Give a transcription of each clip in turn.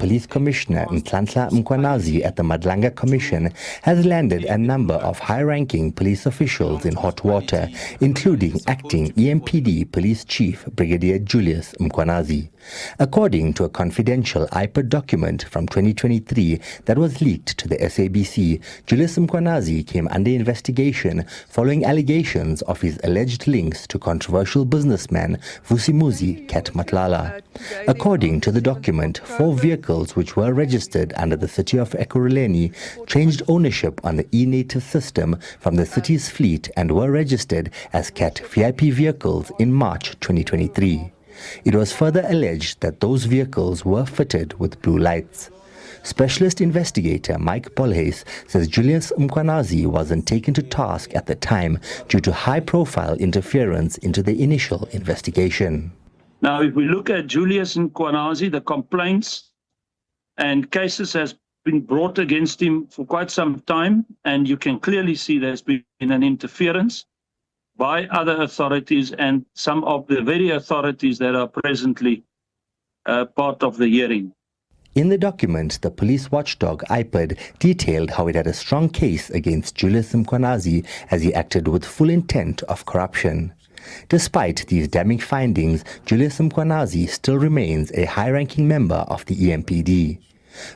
Police Commissioner Mkhwanazi at the Madlanga Commission has landed a number of high-ranking police officials in hot water, including acting Empd Police Chief Brigadier Julius Mkhwanazi. According to a confidential IPOD document from 2023 that was leaked to the SABC, Julius Mkhwanazi came under investigation following allegations of his alleged links to controversial businessman Vusimusi Matlala. According to the document, 4 vehicles which were registered under the city of Ekurhuleni changed ownership on the e-native system from the city's fleet and were registered as CAT VIP vehicles in March 2023. It was further alleged that those vehicles were fitted with blue lights. Specialist investigator Mike Bolhuis says Julius Mkhwanazi wasn't taken to task at the time due to high-profile interference into the initial investigation. Now, if we look at Julius Mkhwanazi, the complaints and cases has been brought against him for quite some time, and you can clearly see there's been an interference by other authorities and some of the very authorities that are presently part of the hearing. In the document, the police watchdog IPOD detailed how it had a strong case against Julius Mkhwanazi as he acted with full intent of corruption. Despite these damning findings, Julius Mkhwanazi still remains a high-ranking member of the Empd.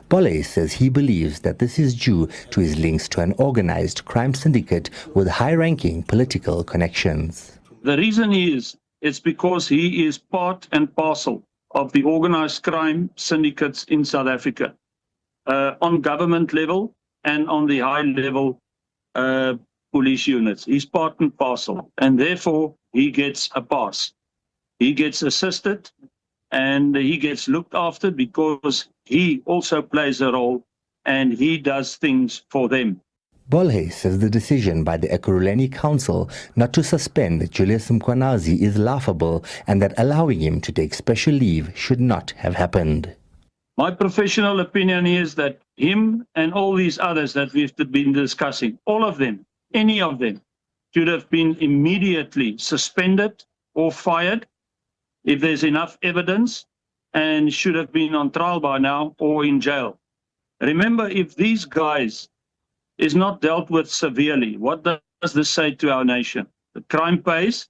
Bolhuis says he believes that this is due to his links to an organized crime syndicate with high-ranking political connections. The reason it's because he is part and parcel of the organized crime syndicates in South Africa, on government level and on the high-level police units. He's part and parcel, and therefore he gets a pass. He gets assisted and he gets looked after because he also plays a role and he does things for them. Bolhuis says the decision by the Ekurhuleni Council not to suspend Julius Mkhwanazi is laughable and that allowing him to take special leave should not have happened. My professional opinion is that him and all these others that we've been discussing, all of them, any of them, should have been immediately suspended or fired if there's enough evidence, and should have been on trial by now or in jail. Remember, if these guys is not dealt with severely, what does this say to our nation? The crime pays,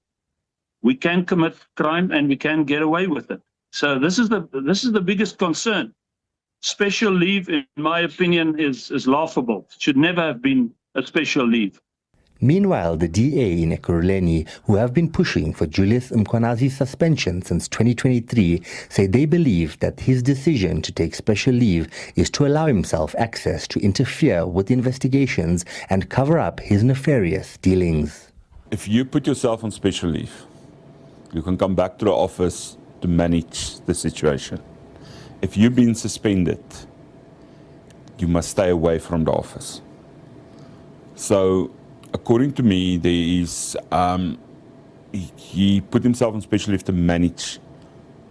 we can commit crime and we can get away with it. So this is the biggest concern. Special leave, in my opinion, is laughable. It should never have been a special leave. Meanwhile, the DA in Ekurhuleni, who have been pushing for Julius Mkhwanazi's suspension since 2023, say they believe that his decision to take special leave is to allow himself access to interfere with investigations and cover up his nefarious dealings. If you put yourself on special leave, you can come back to the office to manage the situation. If you've been suspended, you must stay away from the office. So, according to me, there is he put himself on special leave to manage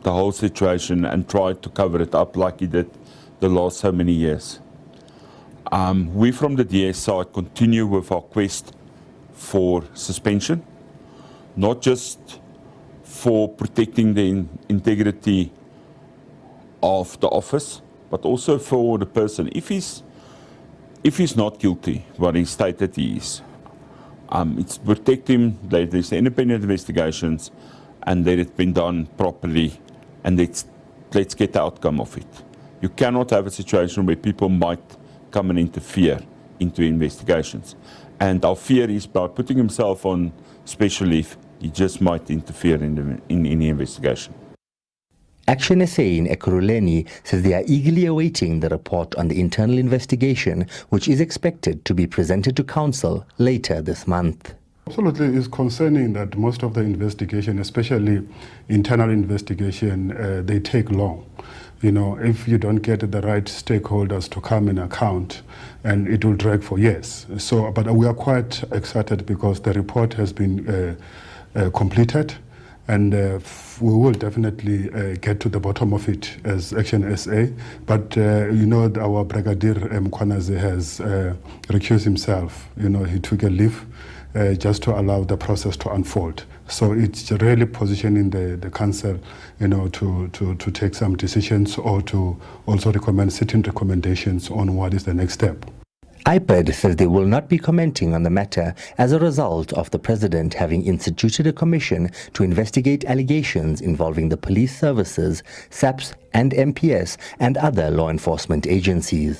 the whole situation and tried to cover it up like he did the last so many years. We from the DS side continue with our quest for suspension, not just for protecting the integrity of the office, but also for the person. If he's not guilty, what he stated he is, it's protect him, there's independent investigations, and that it's been done properly, and let's get the outcome of it. You cannot have a situation where people might come and interfere into investigations. And our fear is by putting himself on special leave, he just might interfere in any investigation. Action SA in Ekurhuleni says they are eagerly awaiting the report on the internal investigation, which is expected to be presented to Council later this month. Absolutely, it's concerning that most of the investigation, especially internal investigation, they take long. You know, if you don't get the right stakeholders to come and account, and it will drag for years. So, but we are quite excited because the report has been completed. And we will definitely get to the bottom of it as Action SA. But, you know, our Brigadier Mkhwanazi has recused himself. You know, he took a leave just to allow the process to unfold. So it's really positioning the council, to take some decisions or to also recommend certain recommendations on what is the next step. Empd says they will not be commenting on the matter as a result of the president having instituted a commission to investigate allegations involving the police services, SAPS and MPS and other law enforcement agencies.